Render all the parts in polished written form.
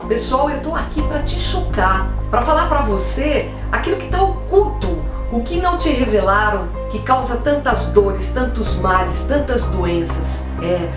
Pessoal, eu tô aqui para te chocar, para falar para você aquilo que está oculto, o que não te revelaram, que causa tantas dores, tantos males, tantas doenças.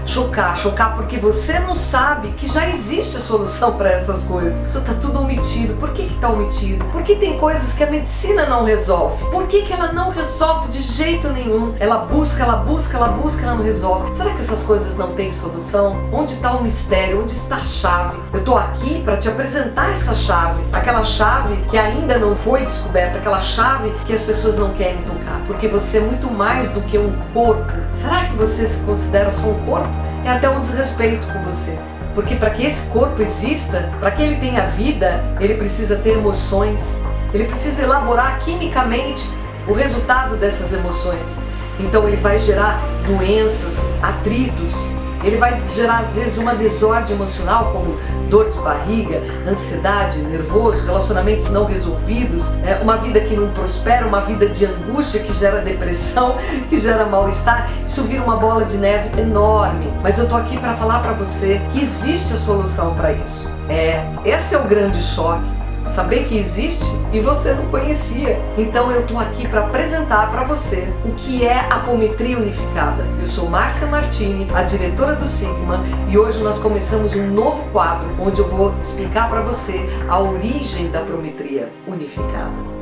Chocar porque você não sabe que já existe a solução para essas coisas. Isso tá tudo omitido. Por que tá omitido? Porque tem coisas que a medicina não resolve. Por que ela não resolve de jeito nenhum? Ela busca, ela não resolve. Será que essas coisas não têm solução? Onde está o mistério? Onde está a chave? Eu tô aqui para te apresentar essa chave, aquela chave que ainda não foi descoberta, aquela chave que as pessoas não querem tocar, porque você é muito mais do que um corpo. Será que você se considera só um corpo? É até um desrespeito com você, porque para que esse corpo exista, para que ele tenha vida, ele precisa ter emoções, ele precisa elaborar quimicamente o resultado dessas emoções. Então ele vai gerar doenças, atritos, ele vai gerar às vezes uma desordem emocional, como dor de barriga, ansiedade, nervoso, relacionamentos não resolvidos, uma vida que não prospera, uma vida de angústia que gera depressão, que gera mal-estar. Isso vira uma bola de neve enorme. Mas eu tô aqui para falar para você que existe a solução para isso. Esse é o grande choque. Saber que existe e você não conhecia. Então eu tô aqui para apresentar para você o que é apometria unificada. Eu sou Márcia Martini, a diretora do Sigma, e hoje nós começamos um novo quadro onde eu vou explicar para você a origem da apometria unificada.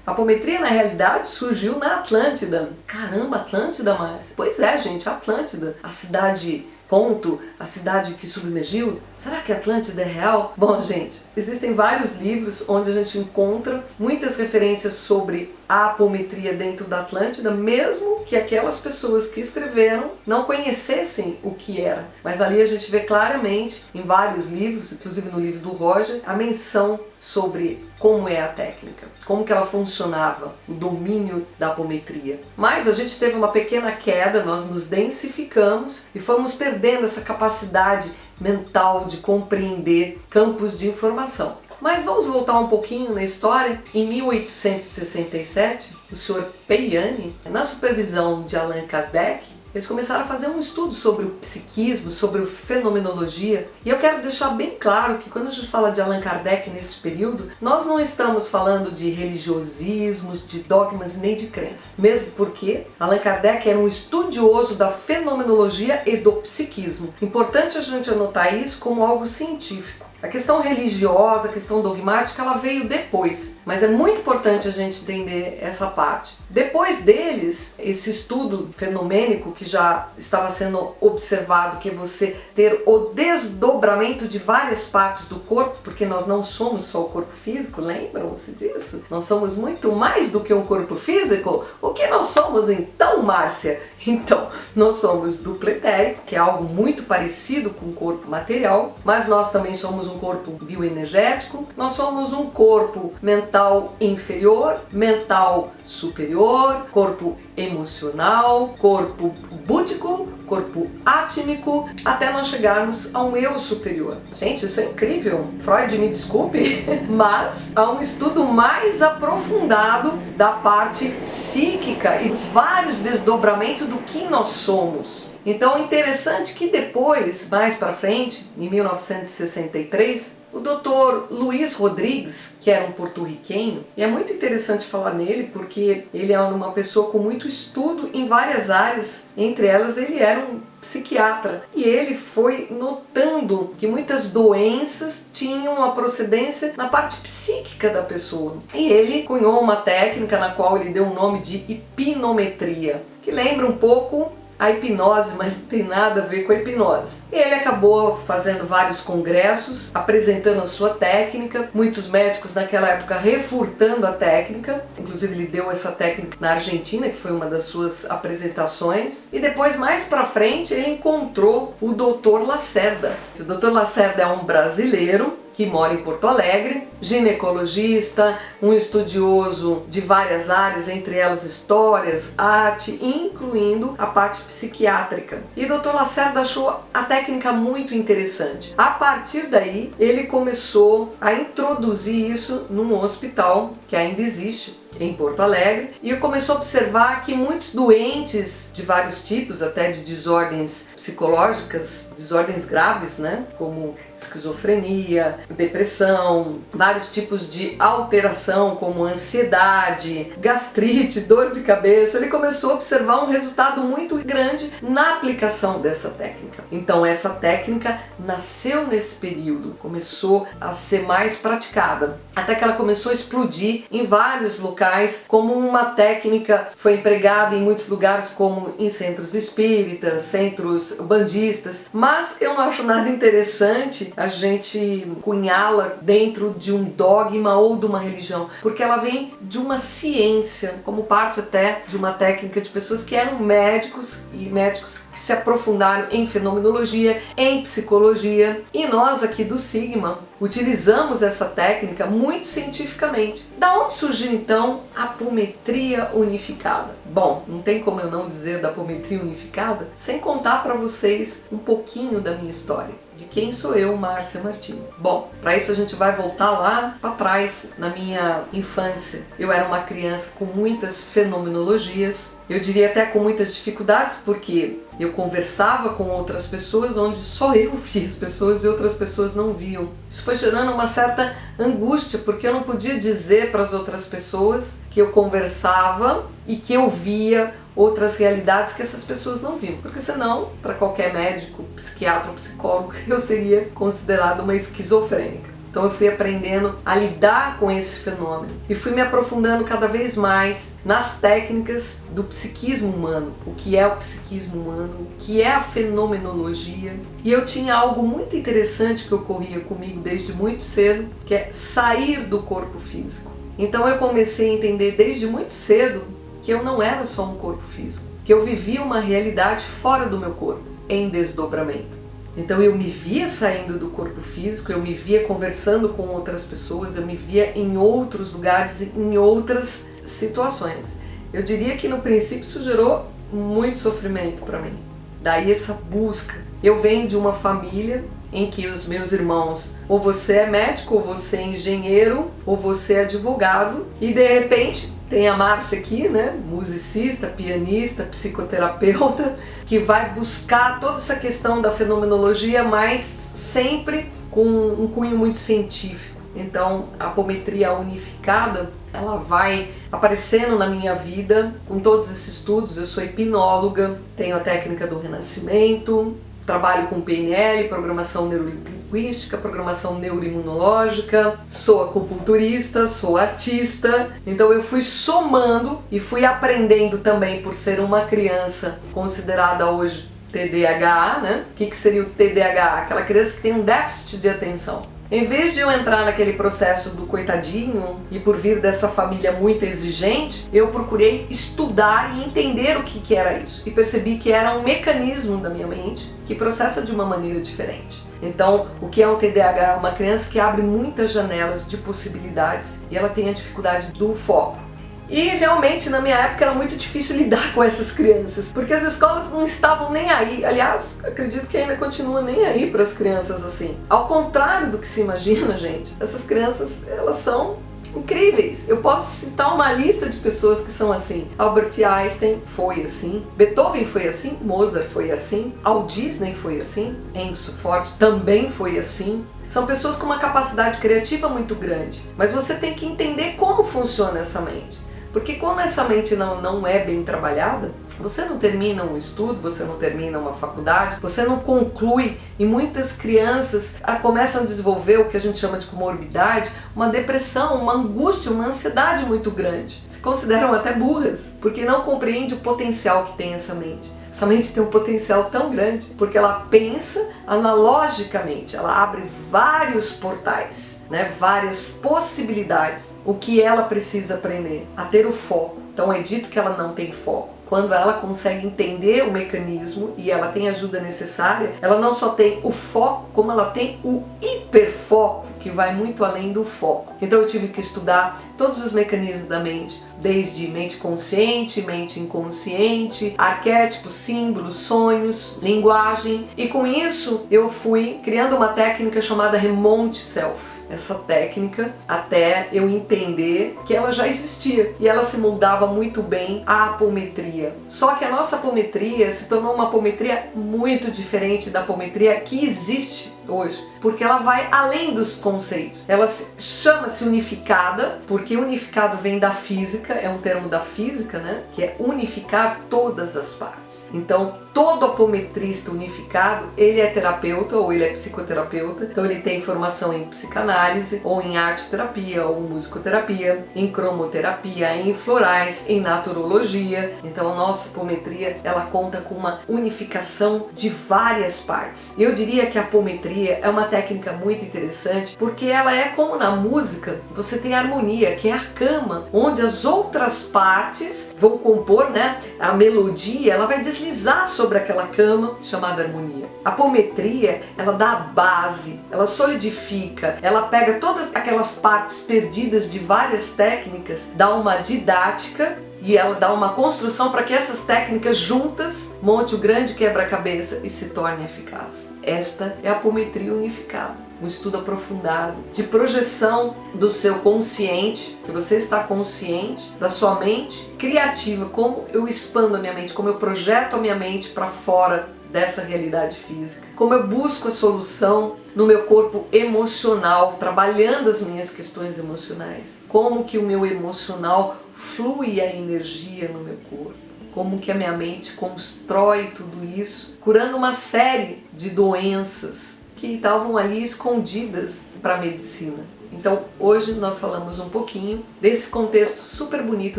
A apometria, na realidade, surgiu na Atlântida. Caramba, Atlântida, Márcia? Pois é, gente, Atlântida. A cidade conto, a cidade que submergiu. Será que Atlântida é real? Bom, gente, existem vários livros onde a gente encontra muitas referências sobre a apometria dentro da Atlântida, mesmo que aquelas pessoas que escreveram não conhecessem o que era. Mas ali a gente vê claramente, em vários livros, inclusive no livro do Roger, a menção sobre como é a técnica, como que ela funcionava, o domínio da apometria. Mas a gente teve uma pequena queda, nós nos densificamos e fomos perdendo essa capacidade mental de compreender campos de informação. Mas vamos voltar um pouquinho na história. Em 1867, o Sr. Peyani, na supervisão de Allan Kardec, eles começaram a fazer um estudo sobre o psiquismo, sobre a fenomenologia, e eu quero deixar bem claro que quando a gente fala de Allan Kardec nesse período, nós não estamos falando de religiosismos, de dogmas nem de crença. Mesmo porque Allan Kardec era um estudioso da fenomenologia e do psiquismo. Importante a gente anotar isso como algo científico. A questão religiosa, a questão dogmática, ela veio depois, mas é muito importante a gente entender essa parte. Depois deles, esse estudo fenomênico que já estava sendo observado, que é você ter o desdobramento de várias partes do corpo, porque nós não somos só o corpo físico, lembram-se disso? Nós somos muito mais do que um corpo físico. O que nós somos então, Márcia? Então, nós somos duplo etérico, que é algo muito parecido com o corpo material, mas nós também somos um corpo bioenergético, nós somos um corpo mental inferior, mental superior, corpo emocional, corpo búdico, corpo átmico, até nós chegarmos a um eu superior. Gente, isso é incrível. Freud, me desculpe, mas há um estudo mais aprofundado da parte psíquica e dos vários desdobramentos do que nós somos. Então é interessante que depois, mais para frente, em 1963, o Dr. Luiz Rodrigues, que era um porto-riquenho, e é muito interessante falar nele porque ele é uma pessoa com muito estudo em várias áreas, entre elas ele era um psiquiatra, e ele foi notando que muitas doenças tinham a procedência na parte psíquica da pessoa. E ele cunhou uma técnica na qual ele deu o nome de hipnometria, que lembra um pouco a hipnose, mas não tem nada a ver com a hipnose. E ele acabou fazendo vários congressos, apresentando a sua técnica, muitos médicos naquela época refutando a técnica, inclusive ele deu essa técnica na Argentina, que foi uma das suas apresentações, e depois, mais pra frente, ele encontrou o Dr. Lacerda. O Dr. Lacerda é um brasileiro que mora em Porto Alegre, ginecologista, um estudioso de várias áreas, entre elas histórias, arte, incluindo a parte psiquiátrica. E o Dr. Lacerda achou a técnica muito interessante. A partir daí, ele começou a introduzir isso num hospital que ainda existe, em Porto Alegre, e eu comecei a observar que muitos doentes de vários tipos, até de desordens psicológicas, desordens graves, né, como esquizofrenia, depressão, vários tipos de alteração como ansiedade, gastrite, dor de cabeça, ele começou a observar um resultado muito grande na aplicação dessa técnica. Então essa técnica nasceu nesse período, começou a ser mais praticada, até que ela começou a explodir em vários locais como uma técnica, foi empregada em muitos lugares como em centros espíritas, centros bandistas, mas eu não acho nada interessante a gente cunhá-la dentro de um dogma ou de uma religião, porque ela vem de uma ciência, como parte até de uma técnica de pessoas que eram médicos e médicos que se aprofundaram em fenomenologia, em psicologia, e nós aqui do Sigma utilizamos essa técnica muito cientificamente. Da onde surgiu então a apometria unificada? Bom, não tem como eu não dizer da apometria unificada sem contar para vocês um pouquinho da minha história. De quem sou eu, Márcia Martini? Bom, para isso a gente vai voltar lá para trás, na minha infância. Eu era uma criança com muitas fenomenologias, eu diria até com muitas dificuldades, porque eu conversava com outras pessoas onde só eu via as pessoas e outras pessoas não viam. Isso foi gerando uma certa angústia, porque eu não podia dizer para as outras pessoas que eu conversava e que eu via outras realidades que essas pessoas não viam, porque senão, para qualquer médico, psiquiatra ou psicólogo, eu seria considerada uma esquizofrênica. Então eu fui aprendendo a lidar com esse fenômeno e fui me aprofundando cada vez mais nas técnicas do psiquismo humano, o que é o psiquismo humano, o que é a fenomenologia. E eu tinha algo muito interessante que ocorria comigo desde muito cedo, que é sair do corpo físico. Então eu comecei a entender desde muito cedo que eu não era só um corpo físico, que eu vivia uma realidade fora do meu corpo, em desdobramento. Então eu me via saindo do corpo físico, eu me via conversando com outras pessoas, eu me via em outros lugares, em outras situações. Eu diria que no princípio isso gerou muito sofrimento para mim. Daí essa busca. Eu venho de uma família em que os meus irmãos, ou você é médico, ou você é engenheiro, ou você é advogado, e de repente tem a Márcia aqui, né, musicista, pianista, psicoterapeuta, que vai buscar toda essa questão da fenomenologia, mas sempre com um cunho muito científico. Então a apometria unificada, ela vai aparecendo na minha vida com todos esses estudos. Eu sou hipnóloga, tenho a técnica do renascimento, trabalho com PNL, programação neurolinguística, programação neuroimunológica, sou acupunturista, sou artista. Então eu fui somando e fui aprendendo também, por ser uma criança considerada hoje TDAH, né? O que seria o TDAH? Aquela criança que tem um déficit de atenção. Em vez de eu entrar naquele processo do coitadinho e por vir dessa família muito exigente, eu procurei estudar e entender o que era isso. E percebi que era um mecanismo da minha mente que processa de uma maneira diferente. Então, o que é um TDAH? Uma criança que abre muitas janelas de possibilidades e ela tem a dificuldade do foco. E realmente na minha época era muito difícil lidar com essas crianças, porque as escolas não estavam nem aí. Aliás, acredito que ainda continua nem aí para as crianças assim. Ao contrário do que se imagina, gente, essas crianças, elas são incríveis. Eu posso citar uma lista de pessoas que são assim. Albert Einstein foi assim, Beethoven foi assim, Mozart foi assim, Walt Disney foi assim, Henry Ford também foi assim. São pessoas com uma capacidade criativa muito grande, mas você tem que entender como funciona essa mente. Porque quando essa mente não é bem trabalhada, você não termina um estudo, você não termina uma faculdade, você não conclui, e muitas crianças começam a desenvolver o que a gente chama de comorbidade, uma depressão, uma angústia, uma ansiedade muito grande. Se consideram até burras, porque não compreende o potencial que tem essa mente. Essa mente tem um potencial tão grande, porque ela pensa analogicamente, ela abre vários portais, né, várias possibilidades. O que ela precisa aprender? A ter o foco. Então é dito que ela não tem foco. Quando ela consegue entender o mecanismo e ela tem a ajuda necessária, ela não só tem o foco, como ela tem o hiperfoco, que vai muito além do foco. Então eu tive que estudar todos os mecanismos da mente, desde mente consciente, mente inconsciente, arquétipos, símbolos, sonhos, linguagem. E com isso eu fui criando uma técnica chamada Remonte Self. Essa técnica até eu entender que ela já existia e ela se moldava muito bem à apometria. Só que a nossa apometria se tornou uma apometria muito diferente da apometria que existe hoje, porque ela vai além dos conceitos. Ela chama-se unificada, porque unificado vem da física, é um termo da física, né? Que é unificar todas as partes. Então, todo apometrista unificado, ele é terapeuta ou ele é psicoterapeuta, então ele tem formação em psicanálise, ou em arte-terapia, ou musicoterapia, em cromoterapia, em florais, em naturologia. Então, a nossa apometria, ela conta com uma unificação de várias partes. Eu diria que a apometria é uma técnica muito interessante porque ela é como na música, você tem a harmonia, que é a cama, onde as outras partes vão compor, né? A melodia, ela vai deslizar sobre aquela cama chamada harmonia. A apometria, ela dá a base, ela solidifica, ela pega todas aquelas partes perdidas de várias técnicas, dá uma didática e ela dá uma construção para que essas técnicas juntas monte o grande quebra-cabeça e se torne eficaz. Esta é a apometria unificada, um estudo aprofundado de projeção do seu consciente, que você está consciente, da sua mente criativa, como eu expando a minha mente, como eu projeto a minha mente para fora dessa realidade física, como eu busco a solução no meu corpo emocional, trabalhando as minhas questões emocionais, como que o meu emocional flui a energia no meu corpo, como que a minha mente constrói tudo isso, curando uma série de doenças que estavam ali escondidas para a medicina. Então, hoje nós falamos um pouquinho desse contexto super bonito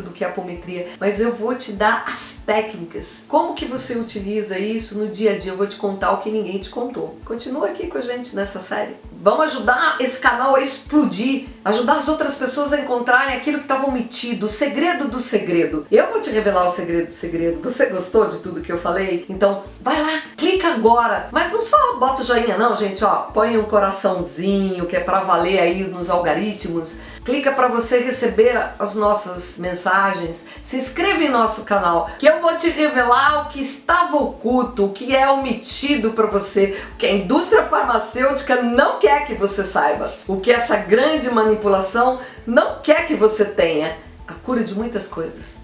do que é a apometria, mas eu vou te dar as técnicas. Como que você utiliza isso no dia a dia? Eu vou te contar o que ninguém te contou. Continua aqui com a gente nessa série. Vamos ajudar esse canal a explodir, ajudar as outras pessoas a encontrarem aquilo que estava omitido, o segredo do segredo. Eu vou te revelar o segredo do segredo. Você gostou de tudo que eu falei? Então, vai lá, clica agora. Mas não só bota o joinha não, gente, ó. Põe um coraçãozinho, que é pra valer aí nos algoritmos. Clica para você receber as nossas mensagens. Se inscreve em nosso canal, que eu vou te revelar o que estava oculto, o que é omitido para você, o que a indústria farmacêutica não quer que você saiba, o que essa grande manipulação não quer que você tenha. A cura de muitas coisas.